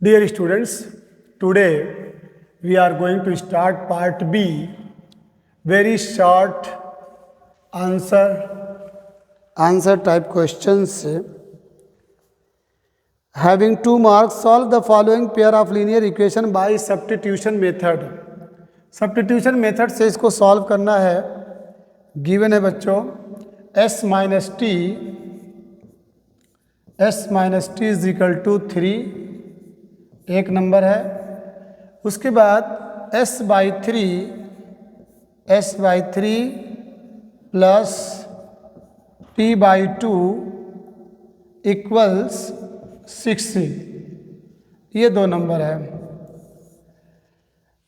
Dear students, today we are going to start part B, very short answer type questions. Having 2 marks, solve the following pair of linear equation by substitution method. Substitution method से इसको solve करना है. Given है बच्चों s minus T is equal to 3 एक number है. उसके बाद s by three plus t by 2 equals 6. ये दो नंबर है.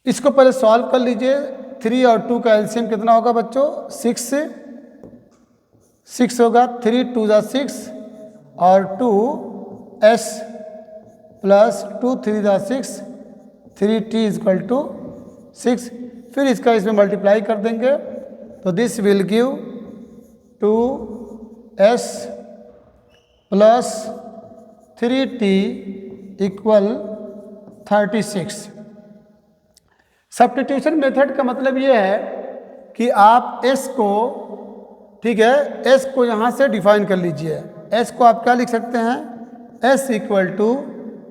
इसको पहले सॉल्व कर लीजिए. 3 और 2 का एलसीएम कितना होगा बच्चों? 6 होगा. 3 2 जा 6 और 2s प्लस 2 3 जा 6 3t इज इक्वल टू 6. फिर इसका इसमें मल्टीप्लाई कर देंगे तो this will give 2s plus 3t equal 36. Substitution method का मतलब ये है कि आप s को, ठीक है, s को यहाँ से डिफाइन कर लीजिए. s को आप क्या लिख सकते हैं? s equal to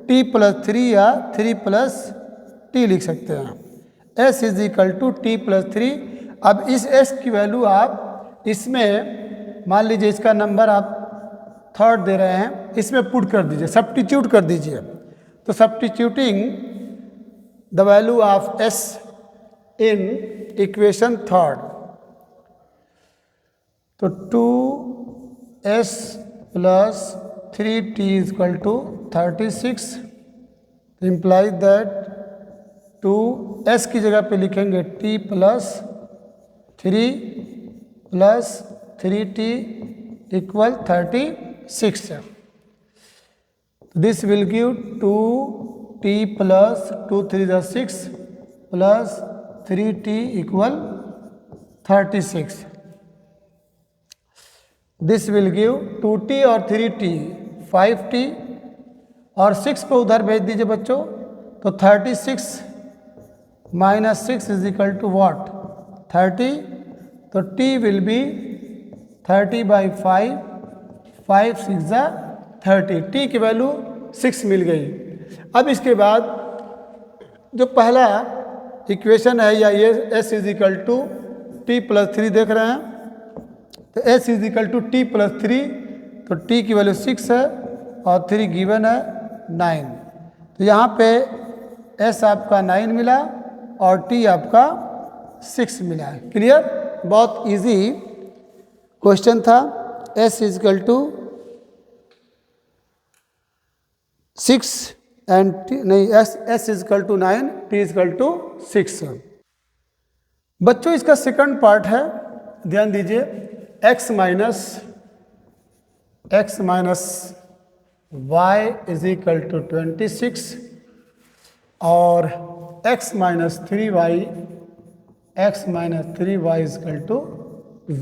t plus 3 या 3 प्लस t लिख सकते हैं. s is equal to t plus 3. अब इस s की वैल्यू आप इसमें मान लीजिए इसका नंबर आप थर्ड दे रहे हैं, इसमें पुट कर दीजिए, सब्स्टिट्यूट कर दीजिए. तो substituting the value of s in equation third, तो 2s plus 3t is equal to 36 implies that 2s की जगह पे लिखेंगे t plus 3 plus 3t equal 36. This will give 2t plus 2 3 6 plus 3t equal 36. This will give 2t और 3t 5t और 6 को उधर भेज दीजिए बच्चों. तो 36 minus 6 is equal to what? 30. तो t विल बी 30 बाई 5 6 जा 30. t की वैल्यू 6 मिल गई. अब इसके बाद जो पहला इक्वेशन है या ये s is equal to t plus 3 देख रहे हैं, तो s is equal to t plus 3. तो t की वैल्यू 6 है और 3 गिवन है 9. तो यहाँ पे s आपका 9 मिला और t आपका 6 मिला. क्लियर? बहुत इजी क्वेश्चन था. s is equal to 6 and नहीं, s is equal to 9, t is equal to 6. बच्चों इसका सेकंड पार्ट है, ध्यान दीजिए. x minus y is equal to 26 और x minus 3y is equal to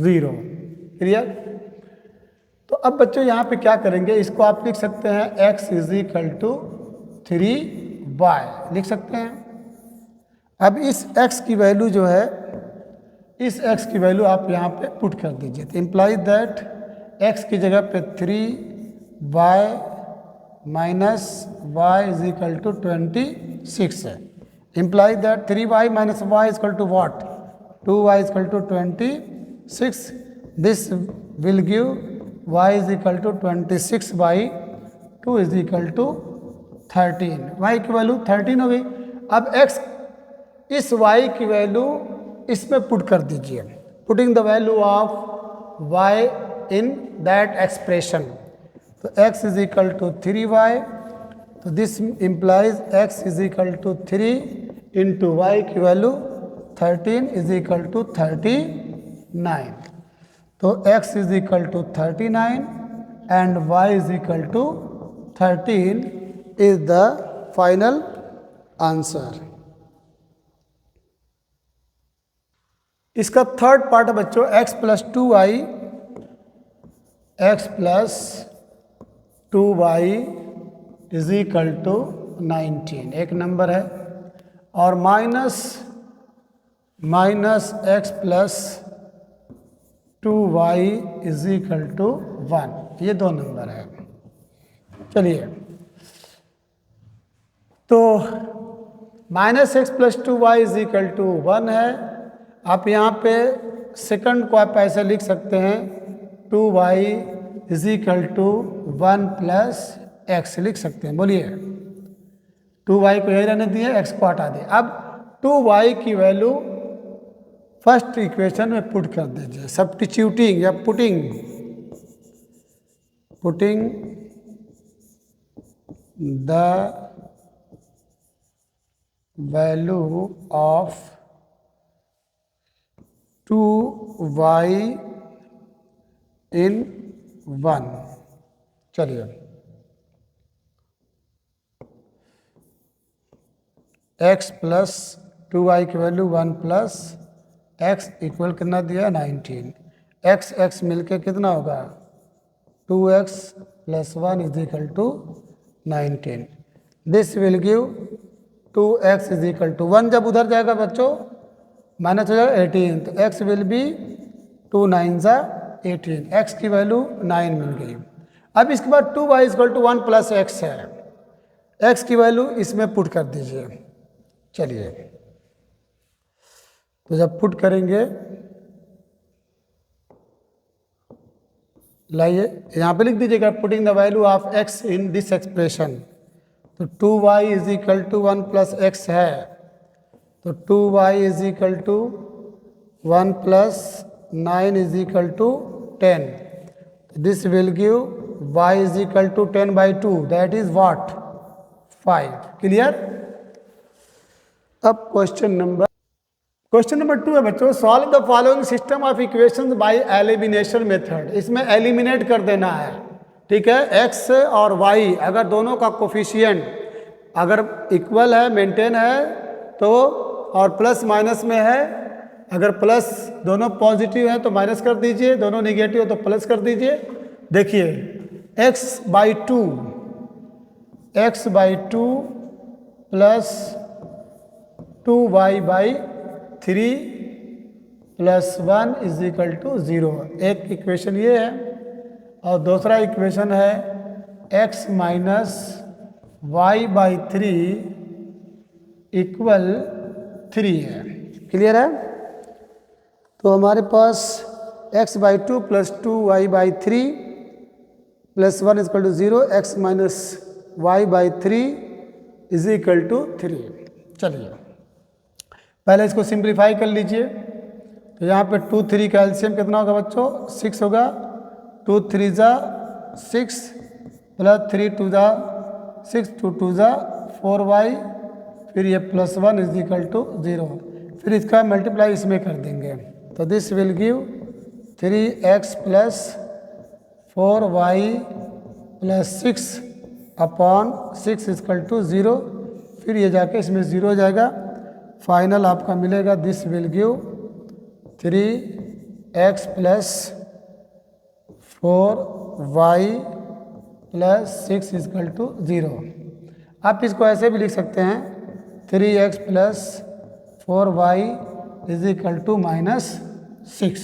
0. Clear? तो अब बच्चों यहाँ पे क्या करेंगे, इसको आप लिख सकते हैं x is equal to 3y लिख सकते हैं. अब इस x की वैल्यू जो है, इस x की वैल्यू आप यहाँ पे पुट कर दीजिए. तो इम्प्लाइज दैट x की जगह पे 3y minus y is equal to 26 है. Implies that 3y minus y is equal to what? 2y is equal to 26. This will give y is equal to 26 by 2 is equal to 13. y की value 13 हो गई. अब x, इस y की value इसमें put कर दीजिए. Putting the value of y in that expression. तो x is equal to 3y. तो this implies x is equal to 3 into y की वैल्यू 13 इज इक्वल टू 39. तो x is equal to 39 and y is equal to 13 is the final answer. इसका third part है बच्चों x plus 2y is equal to 19 एक number है, और minus x plus 2y is equal to 1, ये 2 number है। चलिए, तो minus x plus 2y is equal to 1 है। आप यहाँ पे सेकंड को आप ऐसे लिख सकते हैं 2y is equal to 1 plus x लिख सकते हैं। बोलिए, 2y को यही रहने दिए, x को हटा दिए। अब 2y की वैल्यू फर्स्ट इक्वेशन में पुट कर दीजिए, सब्स्टिट्यूटिंग या putting the value of 2y इन 1। चलिए, x प्लस 2y की वैल्यू 1 प्लस x इक्वल कितना दिया 19। x मिलके कितना होगा 2x plus 1 is equal to 19। This will give 2x is equal to 1। जब उधर जाएगा बच्चों माइनस हो जाएगा 18, तो x विल बी 2 9 ज़ा 18, x की वैल्यू 9 मिल गई। अब इसके बाद 2y equal to 1 plus x है, x की वैल्यू इसमें पुट कर दीजिए। चलिए, तो जब पुट करेंगे, लाइए यहाँ पे लिख दीजिएगा putting the value of x in this expression. तो 2y is equal to 1 plus x है, तो 2y is equal to 1 plus 9 is equal to 10। This will give y is equal to 10 by 2, that is what 5। Clear. अब question number 2 है बच्चों, solve the following system of equations by elimination method. इसमें eliminate कर देना है, ठीक है। x और y अगर दोनों का कोफिशिएंट अगर इक्वल है, मेंटेन है तो, और प्लस माइनस में है, अगर प्लस दोनों पॉजिटिव है तो माइनस कर दीजिए, दोनों निगेटिव है तो प्लस कर दीजिए। देखिए x by 2 plus 2y by 3 plus 1 is equal to 0। एक इक्वेशन ये है, और दूसरा इक्वेशन है x minus y by 3 equal 3 है। क्लियर है। तो हमारे पास x by 2 plus 2y by 3 plus 1 equal to 0, x minus y by 3 is equal to 3। चलिए पहले इसको सिंप्लीफाई कर लीजिए। तो यहाँ पे 2 3 का एलसीएम कितना होगा बच्चों 6 होगा। 2 3 ज़ा 6 प्लस 3 2 ज़ा 6, 2 2 ज़ा 4y, फिर ये प्लस 1 इज इक्वल टू 0। फिर इसका मल्टीप्लाई इसमें कर देंगे, तो this will give 3x plus 4y plus 6 upon 6 equal to 0। फिर ये जाके इसमें 0 हो जाएगा, फाइनल आपका मिलेगा this will give 3x plus 4y plus 6 equal to 0। आप इसको ऐसे भी लिख सकते हैं 3x plus 4y is equal to minus 6।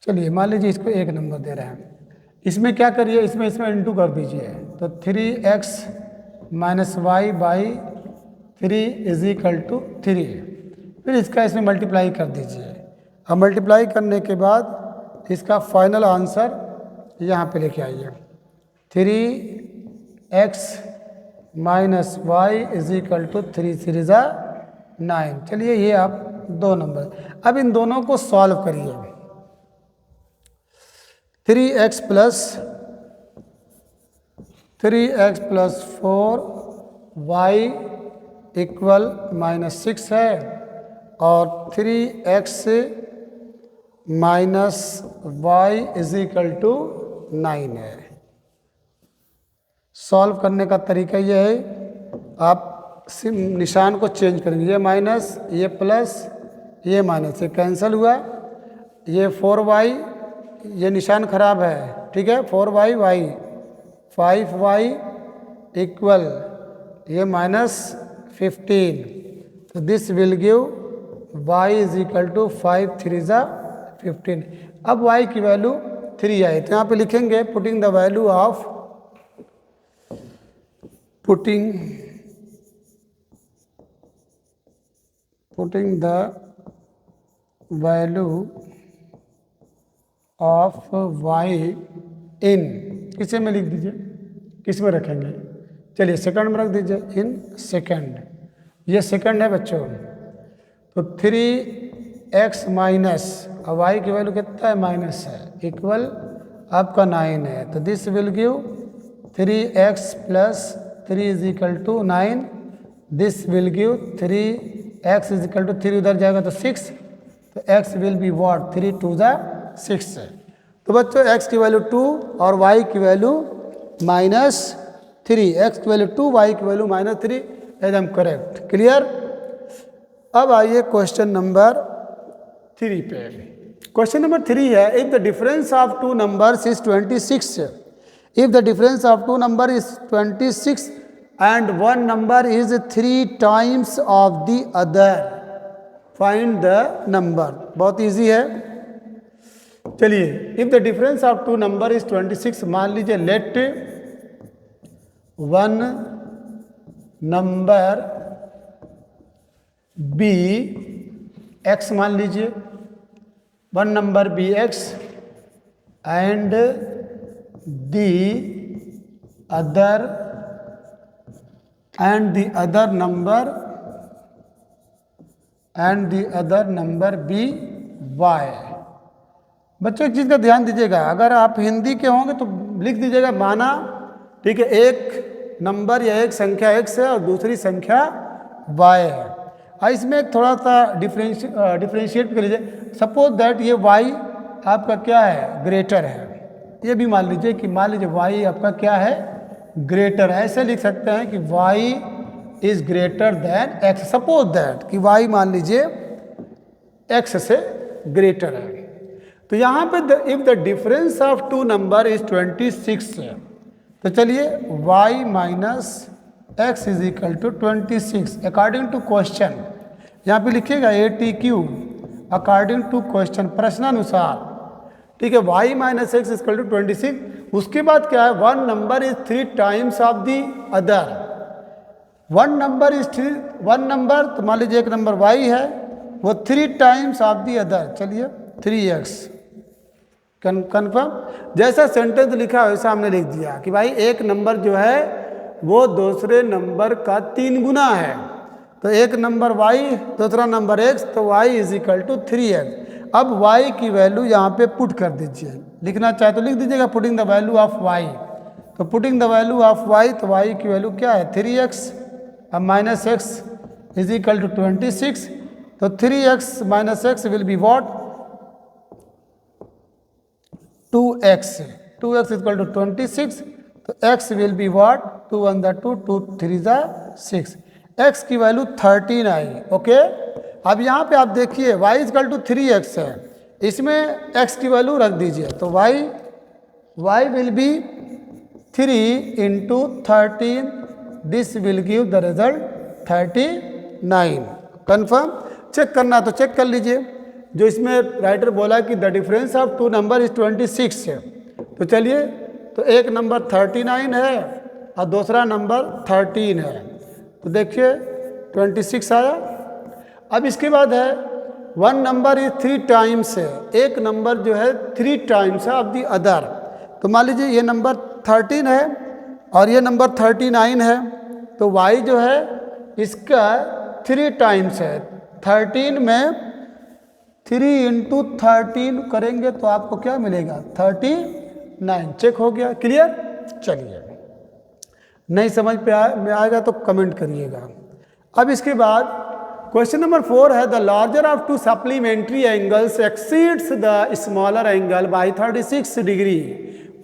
चलिए मान लीजिए इसको 1 नंबर दे रहे हैं, इसमें क्या करिए, इसमें इंटू कर दीजिए। तो 3x minus y by 3 is equal to 3। फिर इसका इसमें मल्टीप्लाई कर दीजिए। अब मल्टीप्लाई करने के बाद इसका फाइनल आंसर यहाँ पे लेके आइए, 3x minus y is equal to 3 3 ज़ा 9। चलिए ये आप 2 नंबर। अब इन दोनों को सॉल्व करिए। 3x plus 4y equal minus 6 है, और 3x minus y is equal to 9 है। सॉल्व करने का तरीका यह है, आप निशान को चेंज करेंगे, ये माइनस ये प्लस ये माइनस, ये कैंसिल हुआ, ये 4y ये निशान खराब है, ठीक है 4y y 5y इक्वल ये -15, तो this will give y is equal to 5 3 ज़ा 15। अब y की वैल्यू 3 आई, तो यहाँ पे लिखेंगे putting the value of putting the value of y in, किसे में लिख दीजिए, किस में रखेंगे, चलिए सेकंड में रख दीजिए, इन सेकंड, ये सेकंड है बच्चों। तो 3x माइनस, अब y की वैल्यू कितना है, माइनस है, इक्वल आपका 9 है, तो this will give 3x plus 3 is equal to 9, this will give 3x is equal to 3 उधर जाएगा तो 6, तो x विल बी व्हाट, 3 2 ज़ा 6 है। तो बच्चों x की वैल्यू 2 और y की वैल्यू -3, x की वैल्यू 2, y की वैल्यू -3, एकदम करेक्ट, क्लियर। अब आइए क्वेश्चन नंबर 3 पे। क्वेश्चन नंबर 3 है, if the difference of two numbers is 26, if the difference of two number is 26 and one number is 3 times of the other, find the number। बहुत easy है, चलिए if the difference of two number is 26, मान लीजिए let one number be x, मान लीजिए one number be x and the other number be y। बच्चों एक चीज़ का ध्यान दीजिएगा, अगर आप हिंदी के होंगे तो लिख दीजिएगा माना, ठीक है, एक नंबर या एक संख्या x है और दूसरी संख्या y है। इसमें एक थोड़ा सा डिफ्रेंशिएट कर लीजिए, सपोज दैट ये y आपका क्या है, ग्रेटर है, ये भी मान लीजिए कि मान लीजिए y आपका क्या है, ग्रेटर है, ऐसे लिख सकते हैं कि y is greater than x, suppose that कि y मान लीजिए x से ग्रेटर है। तो यहाँ पे if the difference of two number is 26 है, तो चलिए y minus x is equal to 26 according to question, यहाँ पे लिखिएगा ATQ अकॉर्डिंग टू क्वेश्चन, प्रश्नानुसार, ठीक है, y minus x equal to 26। उसके बाद क्या है, one number is 3 times of the other, one number is 3, one number तो मान लीजिए एक नंबर y है, वो 3 टाइम्स ऑफ दी अदर, चलिए 3x, कन्फर्म। जैसा सेंटेंस लिखा है वैसा हमने लिख दिया कि भाई एक नंबर जो है वो दूसरे नंबर का 3 गुना है, तो एक नंबर y दूसरा नंबर x, तो y is equal to 3x। अब y की वैल्यू यहाँ पे पुट कर दीजिए, लिखना चाहे तो लिख दीजिएगा putting the value of y, तो putting the value of y, तो y की वैल्यू क्या है 3x, अब minus x is equal to 26, तो 3x minus x will be what 2x, 2x equal to 26, तो x will be what 2 1 2 2 3 6, x की value 13 आई, ओके। अब यहाँ पे आप देखिए y इक्वल टू 3x है, इसमें x की वैल्यू रख दीजिए, तो y will be 3 into 13, this will give the result 39, confirm. Check करना तो चेक कर लीजिए, जो इसमें राइटर बोला कि the difference of two number is 26 है, तो चलिए, तो एक नंबर 39 है और दूसरा नंबर 13 है, तो देखिए 26 आया। अब इसके बाद है वन नंबर इज 3 टाइम्स है, एक नंबर जो है 3 टाइम्स है ऑफ द अदर, तो मान लीजिए ये नंबर 13 है और ये नंबर 39 है, तो y जो है इसका 3 टाइम्स है, 13 में 3 इंटू 13 करेंगे तो आपको क्या मिलेगा 39, चेक हो गया, क्लियर। चलिए, नहीं समझ में आएगा तो कमेंट करिएगा। अब इसके बाद क्वेश्चन नंबर 4 है, the larger of two supplementary angles exceeds the smaller angle by 36 degree,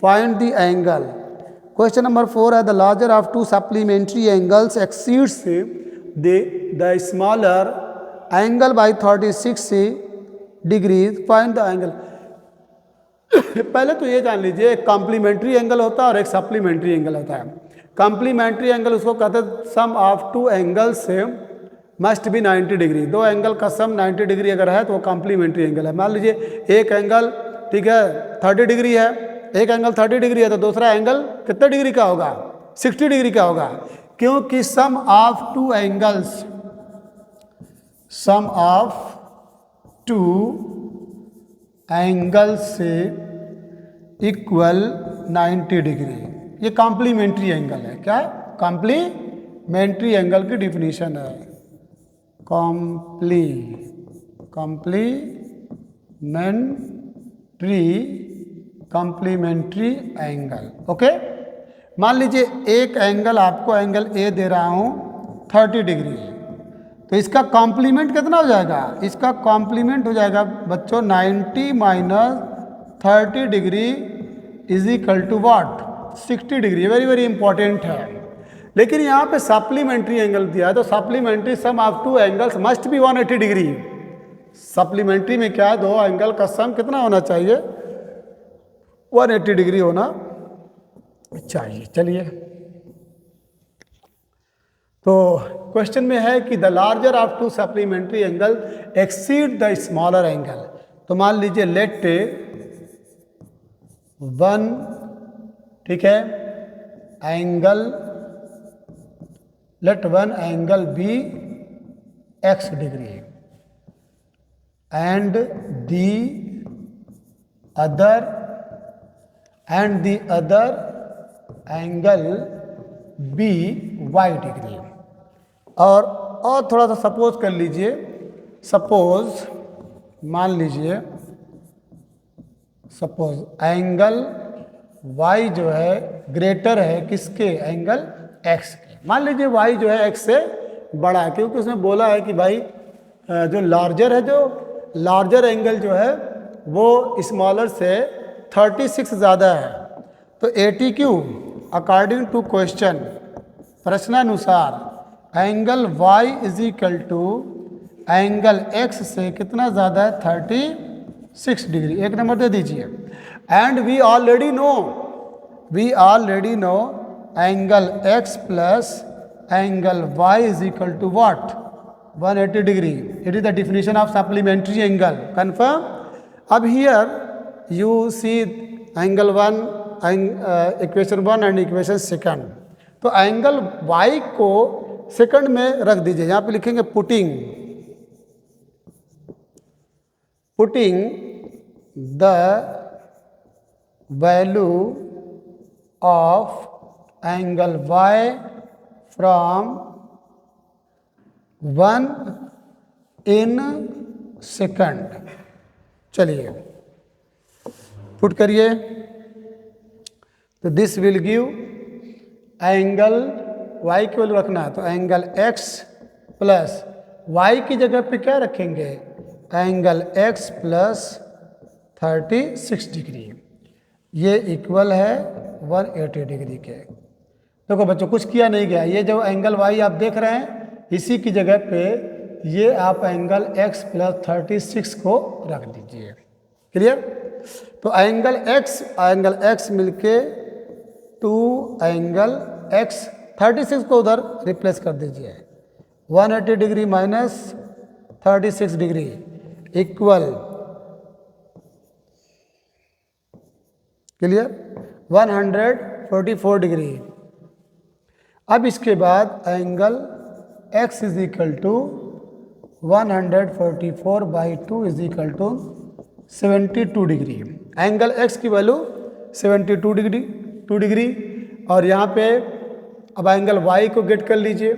find the angle. Question number 4 है, the larger of two supplementary angles exceeds the smaller angle by 36 degrees, find the angle. पहले तो ये जान लीजिए एक complementary angle होता है और एक सप्लीमेंट्री एंगल होता है। कॉम्प्लीमेंट्री एंगल उसको कहते हैं सम ऑफ टू एंगल से मस्ट बी 90 डिग्री। दो एंगल का सम 90 डिग्री अगर है तो वो कॉम्प्लीमेंट्री एंगल है। मान लीजिए एक एंगल ठीक है 30 डिग्री है, एक एंगल 30 डिग्री है तो दूसरा एंगल कितने डिग्री का होगा? 60 डिग्री का होगा, क्योंकि sum of two angles, sum of two angle से इक्वल 90 डिग्री, ये कॉम्प्लीमेंट्री एंगल है। क्या? कॉम्प्लीमेंट्री एंगल की डिफिनीशन है, कॉम्प्लीमेंट्री एंगल। ओके, मान लीजिए एक एंगल आपको एंगल ए दे रहा हूं 30 डिग्री, तो इसका कॉम्प्लीमेंट कितना हो जाएगा? इसका कॉम्प्लीमेंट हो जाएगा बच्चों 90 minus 30 degree is equal to what? 60 degree. Very very important है। लेकिन यहाँ पे सप्लीमेंट्री एंगल दिया है, तो supplementary sum of two angles must be 180 degree. Supplementary में क्या है? दो एंगल का सम कितना होना चाहिए? 180 डिग्री होना चाहिए। चलिए, तो क्वेश्चन में है कि the larger of two supplementary angle exceed the smaller angle. तो मान लीजिए लेट वन, ठीक है, angle, let one angle be x degree and the other angle be y degree. और थोड़ा सा सपोज कर लीजिए, सपोज मान लीजिए सपोज एंगल y जो है ग्रेटर है किसके? एंगल x के। मान लीजिए y जो है x से बड़ा है, क्योंकि उसने बोला है कि भाई जो लार्जर है, जो लार्जर एंगल जो है वो स्मॉलर से 36 ज़्यादा है। तो ATQ अकॉर्डिंग टू क्वेश्चन, प्रश्नानुसार angle y is equal to angle x से कितना ज़्यादा है? 36 डिग्री। एक नंबर दे दीजिए। And we already know angle x plus angle y is equal to what? 180 degree. It is the definition of supplementary angle. Confirm? अब here you see angle one, equation one and equation second. तो angle y को second में रख दीजिए। यहाँ पे लिखेंगे putting the value of angle y from 1 in second. चलिए पुट करिए। तो this will give angle y की वैल्यू रखना है, तो एंगल x प्लस y की जगह पे क्या रखेंगे? Angle x plus 36 degree. ये इक्वल है 180 डिग्री के। देखो बच्चों, कुछ किया नहीं गया। ये जो एंगल y आप देख रहे हैं, इसी की जगह पे ये आप एंगल x प्लस 36 को रख दीजिए। क्लियर? तो एंगल x मिलके 2 एंगल x, 36 को उधर रिप्लेस कर दीजिए। 180 degree minus 36 degree equal, clear, 144 degree. अब इसके बाद angle x is equal to 144 by 2 is equal to 72 degree. Angle x की वैल्यू 72 डिग्री। और यहाँ पे अब एंगल y को गेट कर लीजिए।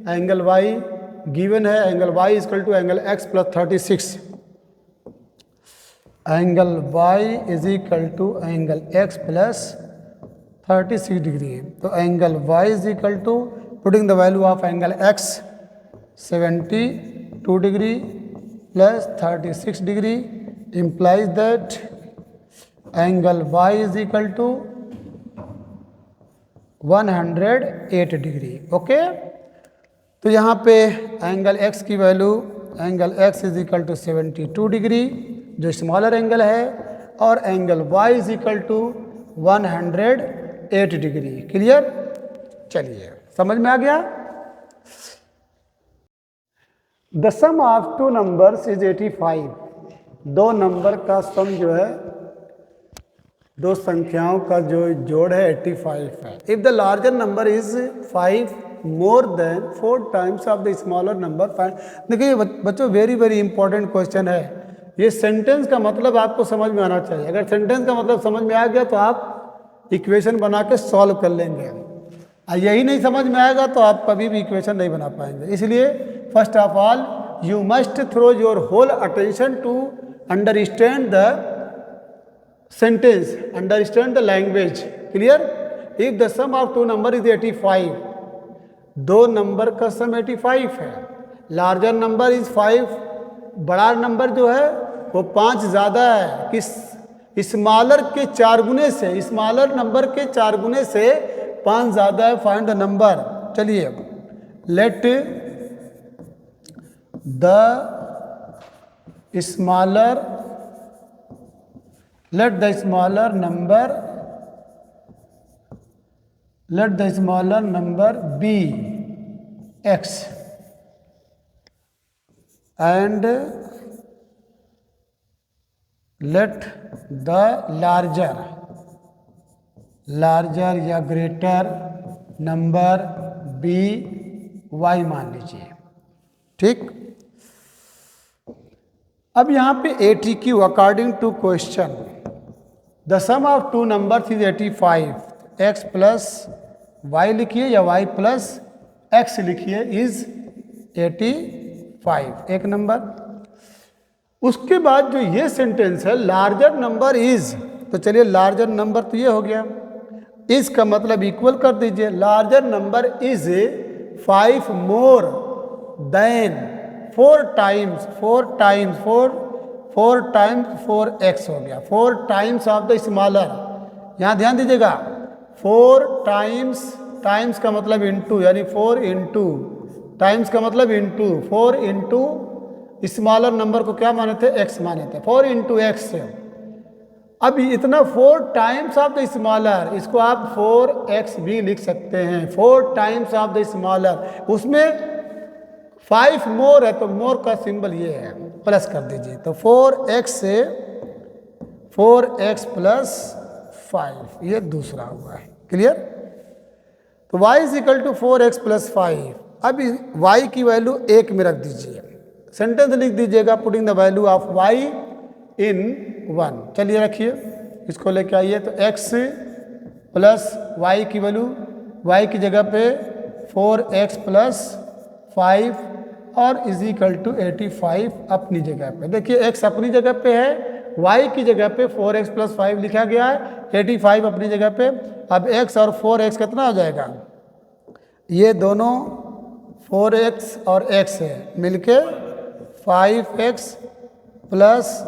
एंगल y गिवन है, angle y is equal to angle x plus 36। Angle y is equal to angle x plus 36 degree. तो angle y is equal to, putting the value of angle x 72 degree plus 36 degree implies that angle y is equal to 108 degree. Okay, तो यहाँ पे angle x की value, angle x is equal to 72 degree जो smaller angle है, और angle y is equal to 108 degree. Clear? चलिए समझ में आ गया। The sum of two numbers is 85। दो नंबर का सम जो है, दो संख्याओं का जो जोड़ है 85 है। If the larger number is 5 more than 4 times of the smaller number find. देखिए बच्चों, वेरी वेरी इंपॉर्टेंट क्वेश्चन है। ये सेंटेंस का मतलब आपको समझ में आना चाहिए। अगर सेंटेंस का मतलब समझ में आ गया तो आप इक्वेशन बना के सॉल्व कर लेंगे, और यही नहीं समझ में आएगा तो आप कभी भी इक्वेशन नहीं बना पाएंगे। इसलिए first of all you must throw your whole attention to understand the sentence, understand the language. Clear? If the sum of two number is 85, दो नंबर का सम 85 है, लार्जर नंबर इज 5, बड़ा नंबर जो है वो 5 ज़्यादा है, किस स्मॉलर के 4 गुने से, स्मॉलर नंबर के 4 गुने से 5 ज़्यादा है। Find the number. चलिए, let the smaller let the smaller number be x and let the larger या ग्रेटर नंबर be y मान लीजिए। ठीक, अब यहाँ पे ATQ according to question the sum of two numbers is 85, x plus y लिखिए या y प्लस x लिखिए, इज 85 एक नंबर। उसके बाद जो ये सेंटेंस है लार्जर नंबर इज, तो चलिए लार्जर नंबर तो ये हो गया, इसका मतलब इक्वल कर दीजिए। Larger number is 5 more than 4 times 4x हो गया, 4 टाइम्स ऑफ द स्मॉलर। यहाँ ध्यान दीजिएगा, 4 टाइम्स का मतलब इंटू, यानी 4 इंटू, टाइम्स का मतलब इंटू, 4 इंटू स्मॉलर नंबर को क्या माने थे, x माने थे, 4 इंटू एक्स। अब इतना 4 टाइम्स ऑफ द स्मॉलर, इसको आप 4x भी लिख सकते हैं, 4 टाइम्स ऑफ द स्मॉलर। उसमें 5 मोर है तो मोर का सिंबल ये है, प्लस कर दीजिए, तो 4x से 4x प्लस 5, ये दूसरा हुआ है। क्लियर? तो y is equal to 4x plus 5। अब y की वैल्यू 1 में रख दीजिए, सेंटेंस लिख दीजिएगा putting the value of y इन 1। चलिए रखिए, इसको लेके आइए, तो x प्लस y की वैल्यू, y की जगह पे 4x प्लस 5 और इज इक्वल टू 85 अपनी जगह पे। देखिए x अपनी जगह पे है, y की जगह पे 4x प्लस 5 लिखा गया है, 85 अपनी जगह पे। अब x और 4x कितना हो जाएगा, ये दोनों 4x और x है मिलके 5x plus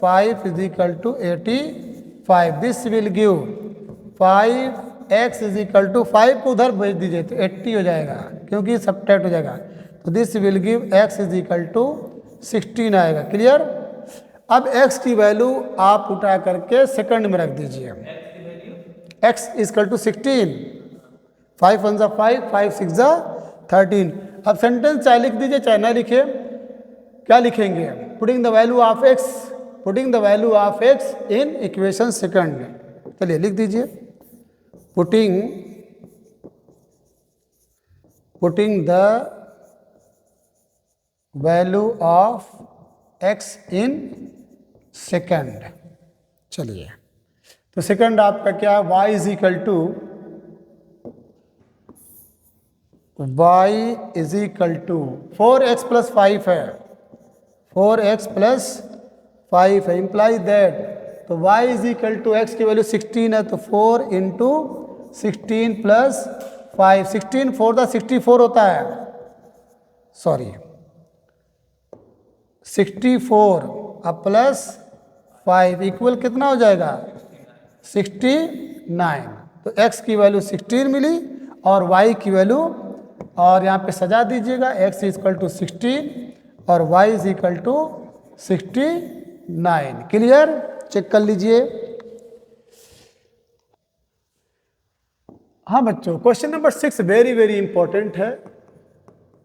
5 is equal to 85। This will give 5x is equal to 5 को उधर भेज दीजिए तो 80 हो जाएगा, क्योंकि सब्ट्रैक्ट हो जाएगा। तो this will give x is equal to 16 आएगा। क्लियर? अब x की वैल्यू आप उठा करके सेकंड में रख दीजिए, x इज इक्वल टू 16, 5 1 जा 5, 5 6 जा 13। अब सेंटेंस चाहे लिख दीजिए चाहे ना लिखे, क्या लिखेंगे, putting the value of x in equation second. चलिए लिख दीजिए, putting the value of x in second. चलिए, तो सेकंड आपका क्या, y is equal to 4x plus 5 है, 4x प्लस 5 है, इम्प्लाई दैट, तो y is equal to x की वैल्यू 16 है, तो 4 इंटू 16 प्लस 5, 16 4 दा 64 होता है, सॉरी 64 अब प्लस 5 इक्वल कितना हो जाएगा 69। तो x की वैल्यू 16 मिली और y की वैल्यू, और यहाँ पे सजा दीजिएगा, x इज इक्वल टू 16 और y is equal to 69। Clear? Check कर लीजिए। हाँ बच्चों, question number 6 very very important है,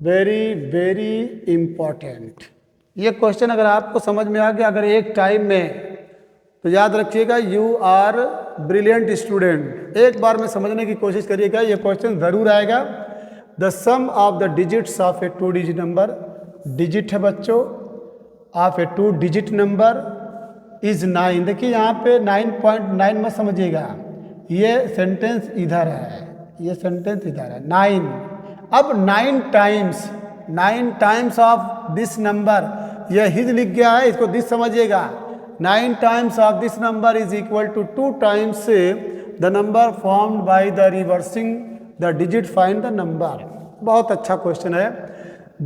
वेरी वेरी इंपॉर्टेंट। ये क्वेश्चन अगर आपको समझ में आ गया अगर एक टाइम में, तो याद रखिएगा यू आर ब्रिलियंट स्टूडेंट। एक बार में समझने की कोशिश करिएगा, ये क्वेश्चन ज़रूर आएगा। The sum of the digits of a 2 digit number, digit है बच्चों, of a 2 digit number is 9। देखिए यहाँ पे 9.9 मत समझिएगा, ये सेंटेंस इधर है, ये सेंटेंस इधर है 9। अब 9 टाइम्स ऑफ दिस नंबर, यह हिज लिख गया है, इसको दिस समझिएगा। 9 times of this number is equal to 2 times the number formed by the reversing the digit, find the number. बहुत अच्छा क्वेश्चन है।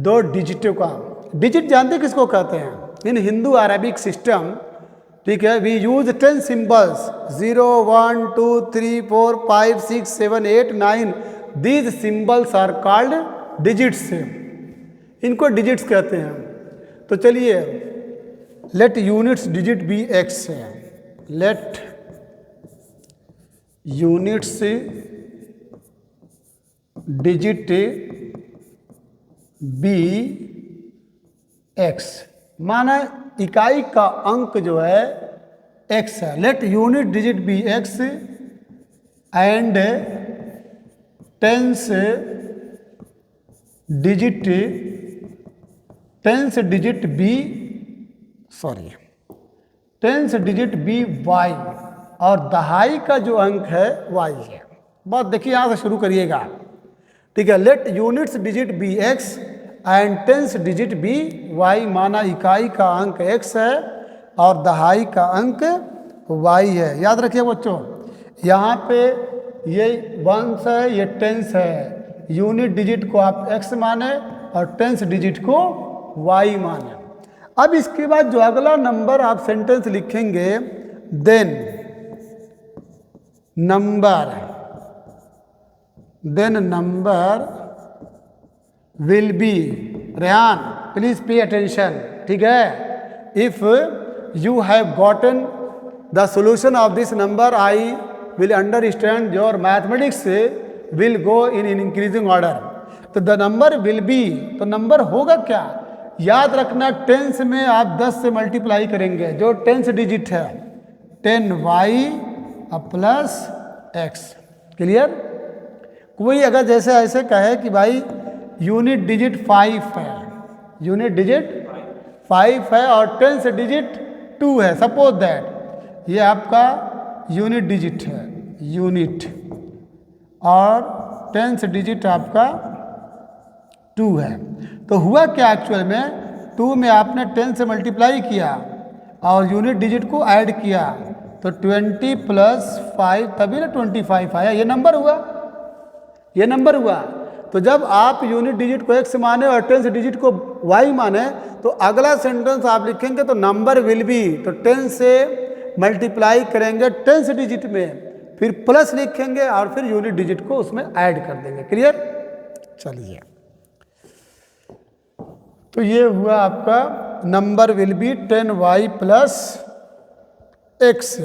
2 डिजिटों का, डिजिट जानते किसको कहते हैं इन हिंदू अरेबिक सिस्टम, ठीक है। We use 10 symbols 0 1 2 3 4 5 6 7 8 9। These symbols are called digits, इनको डिजिट्स कहते हैं। तो चलिए, let units digit be X है, let units digit be X, माना इकाई का अंक जो है x है। Let unit digit be x and tens digit be Y, और दहाई का जो अंक है y है। बात देखिए यहाँ से शुरू करिएगा, ठीक है। Let units digit be x and tens digit be y, माना इकाई का अंक x है और दहाई का अंक y है। याद रखिए बच्चों, यहाँ पे ये वंस है, ये टेंस है। यूनिट डिजिट को आप x माने और टेंस डिजिट को y माने। अब इसके बाद जो अगला नंबर आप सेंटेंस लिखेंगे, then number will be, Rehan please pay attention, ठीक है। If you have gotten the solution of this number, I will understand your mathematics will go in increasing order. तो द नंबर विल बी, तो number होगा क्या, याद रखना tense में आप 10 से मल्टीप्लाई करेंगे, जो टेंस डिजिट है 10y प्लस x। क्लियर। कोई अगर जैसे ऐसे कहे कि भाई यूनिट डिजिट 5 है, यूनिट डिजिट 5 है और टेंस डिजिट 2 है, सपोज दैट ये आपका यूनिट डिजिट है, यूनिट, और टेंस डिजिट आपका 2 है। तो हुआ क्या एक्चुअल में, 2 में आपने 10 से मल्टीप्लाई किया और यूनिट डिजिट को ऐड किया, तो 20 प्लस 5, तभी ना 25 आया, ये नंबर हुआ, ये नंबर हुआ। तो जब आप यूनिट डिजिट को x माने और टेंस डिजिट को y माने, तो अगला सेंटेंस आप लिखेंगे तो नंबर विल बी, तो 10 से मल्टीप्लाई करेंगे टेंस डिजिट में, फिर प्लस लिखेंगे और फिर यूनिट डिजिट को उसमें ऐड कर देंगे। क्लियर। चलिए, तो ये हुआ आपका number will B 10y plus x।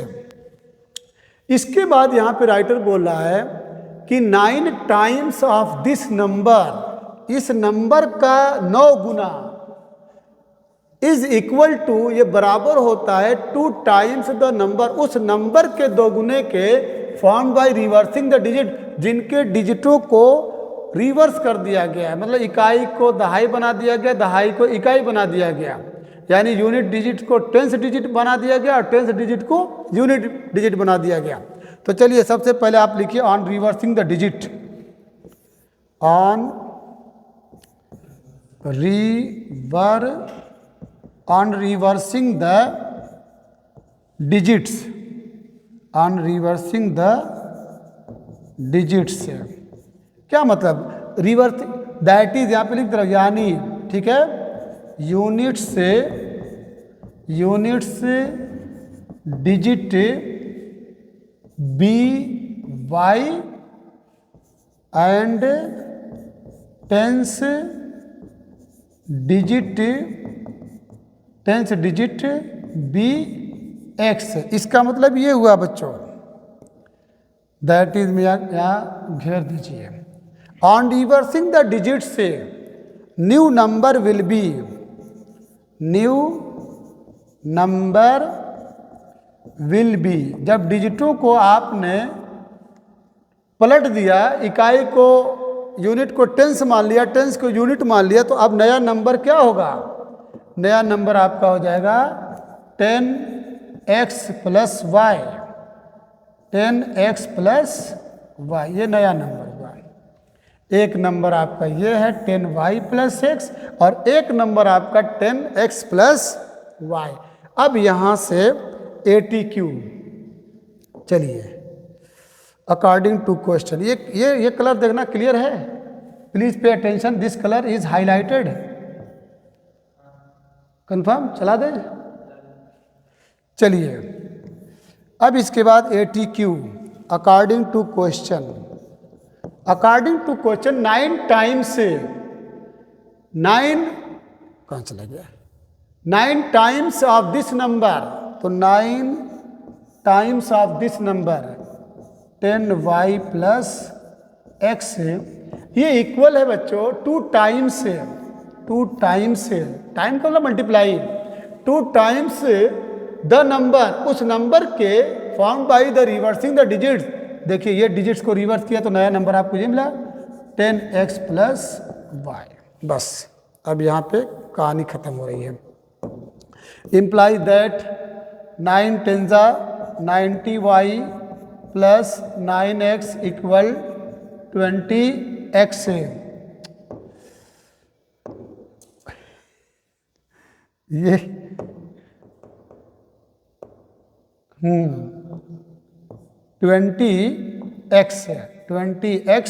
इसके बाद यहाँ पे राइटर बोल रहा है कि 9 टाइम्स ऑफ दिस नंबर, इस नंबर का 9 गुना, इज इक्वल टू, ये बराबर होता है 2 टाइम्स द नंबर, उस नंबर के 2 गुने के, form by reversing the digit, जिनके डिजिटों को रिवर्स कर दिया गया है, मतलब इकाई को दहाई बना दिया गया, दहाई को इकाई बना दिया गया, यानी यूनिट डिजिट को टेंस डिजिट बना दिया गया और टेंस डिजिट को यूनिट डिजिट बना दिया गया। तो चलिए सबसे पहले आप लिखिए on reversing the digit, on reversing the digits, on reversing the digits क्या मतलब, रिवर्स दैट इज यहाँ पे लिख दे रहा हूँ, यानी, ठीक है, units digit be y and tens digit be x. इसका मतलब ये हुआ बच्चों, दैट इज में यहाँ घेर दीजिए। ऑन रिवर्सिंग द डिजिट से new number will B, new number will B, जब डिजिटों को आपने पलट दिया, इकाई को यूनिट को टेंस मान लिया, टेंस को यूनिट मान लिया, तो अब नया नंबर क्या होगा? नया नंबर आपका हो जाएगा 10x + y, 10x + y, ये नया नंबर हुआ। एक नंबर आपका ये है 10y + x और एक नंबर आपका 10x + y। अब यहाँ से ATQ, चलिए अकॉर्डिंग टू क्वेश्चन, ये कलर देखना क्लियर है? Please pay attention, this colour is highlighted. Confirm? चला दे। चलिए अब इसके बाद ATQ, according to question. According to question 9 times से 9 कहाँ चला गया? 9 टाइम्स ऑफ दिस नंबर, तो 9 times of this number 10y + x, ये इक्वल है बच्चों 2 टाइम्स से, 2 टाइम्स से, टाइम का मतलब मल्टीप्लाई, 2 टाइम्स द नंबर, उस नंबर के found by the reversing the digits. देखिए ये डिजिट्स को रिवर्स किया तो नया नंबर आपको ये मिला 10x + y। बस अब यहाँ पे कहानी खत्म हो रही है। Imply that 9 × 90y + 9x = 20x। ये 20x है, 20x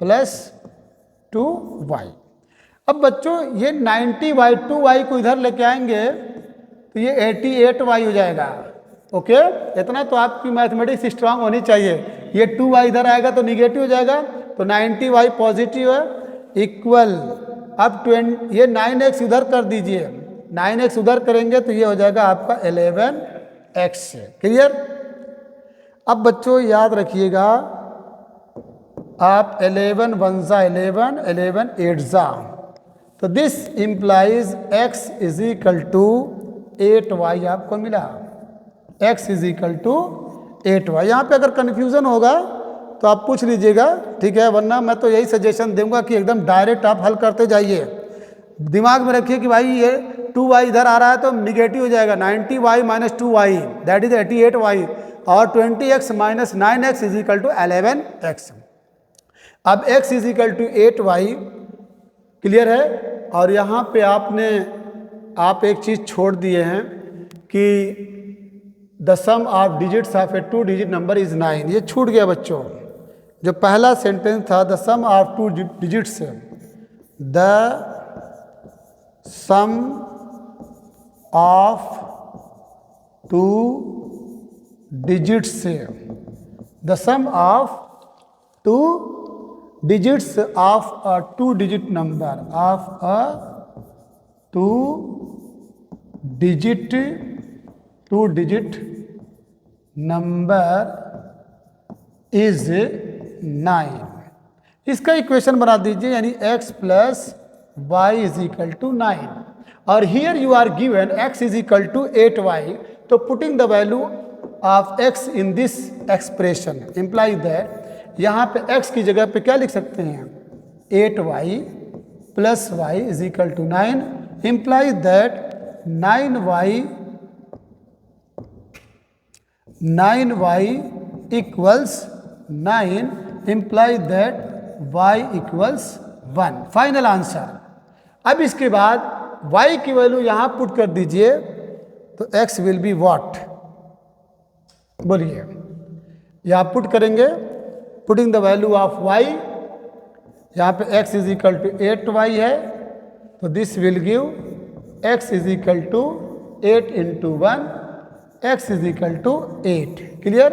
+ 2y। अब बच्चों ये 90y 2y को इधर लेके आएंगे तो ये 88y हो जाएगा। ओके, इतना तो आपकी मैथमेटिक्स स्ट्रांग होनी चाहिए। ये 2y इधर आएगा तो निगेटिव हो जाएगा, तो 90y पॉजिटिव है, इक्वल अब 20, ये 9x उधर कर दीजिए, 9x उधर करेंगे तो ये हो जाएगा आपका 11x। क्लियर? अब बच्चों याद रखिएगा आप 11 × 1 = 11, 11 × 8 = तो दिस इम्प्लाइज x = 8y आपको मिला, x = 8y। यहाँ पे अगर कन्फ्यूज़न होगा तो आप पूछ लीजिएगा, ठीक है? वरना मैं तो यही सजेशन दूंगा कि एकदम डायरेक्ट आप हल करते जाइए। दिमाग में रखिए कि भाई ये 2y इधर आ रहा है तो निगेटिव हो जाएगा, 90y - 2y that is 88y, और 20x - 9x = 11x। अब x = 8y, क्लियर है? और यहाँ पे आप एक चीज़ छोड़ दिए हैं कि the sum of digits of a 2 digit number is 9, ये छूट गया बच्चों। जो पहला सेंटेंस था the sum of 2 digits, the sum of 2 digits, the sum of 2 digits of a 2 digit number, of a 2 digit number is 9। इसका equation बना दीजिए, यानी x + y = 9, और here you are given x = 8y, तो putting the value of x in this expression imply that, यहाँ पे x की जगह पे क्या लिख सकते हैं? 8y + y = 9, imply that 9y = 9, imply that y = 1। Final answer. अब इसके बाद y की वैल्यू यहाँ पुट कर दीजिए तो x विल बी व्हाट? बोलिए, यहाँ पुट करेंगे, putting the value of y, यहाँ पे x = 8y है, तो this will give x = 8 × 1, x = 8। Clear?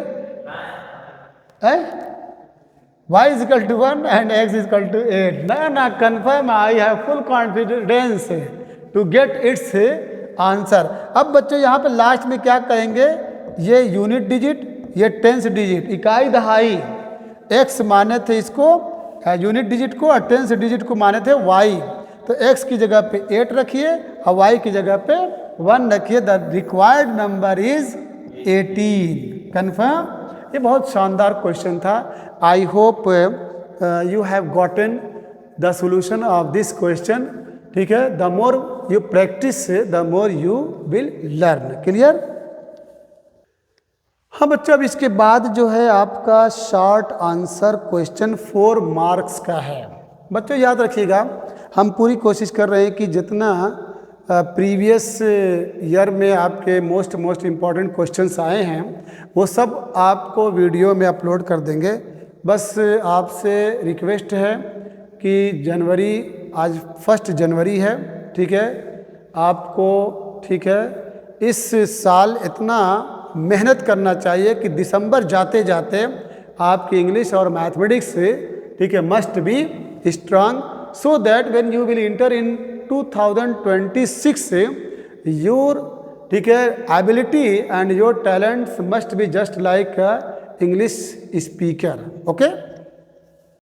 y = 1 and x = 8। ना confirm, I have full confidence to get its answer. अब बच्चों यहाँ पे लास्ट में क्या कहेंगे? ये यूनिट डिजिट, ये टेंस डिजिट, इकाई दहाई, x माने थे इसको यूनिट डिजिट को और टेंस डिजिट को माने थे y। तो x की जगह पे 8 रखिए और y की जगह पे 1 रखिए। The required number is 18। Confirm? ये बहुत शानदार क्वेश्चन था। I hope you have gotten the solution of this question. ठीक है, the more you practice the more you will learn. Clear? हाँ बच्चों, अब इसके बाद जो है आपका शॉर्ट आंसर क्वेश्चन 4 मार्क्स का है। बच्चों याद रखिएगा, हम पूरी कोशिश कर रहे हैं कि जितना प्रीवियस ईयर में आपके मोस्ट इम्पॉर्टेंट क्वेश्चंस आए हैं वो सब आपको वीडियो में अपलोड कर देंगे। बस आपसे रिक्वेस्ट है कि जनवरी, आज 1 जनवरी है, ठीक है, आपको, ठीक है, इस साल इतना मेहनत करना चाहिए कि दिसंबर जाते जाते आपकी इंग्लिश और मैथमेटिक्स, ठीक है, must be strong, so that when you will inter in 2026 your, ठीक है, ability and your talents must be just like English speaker. Okay.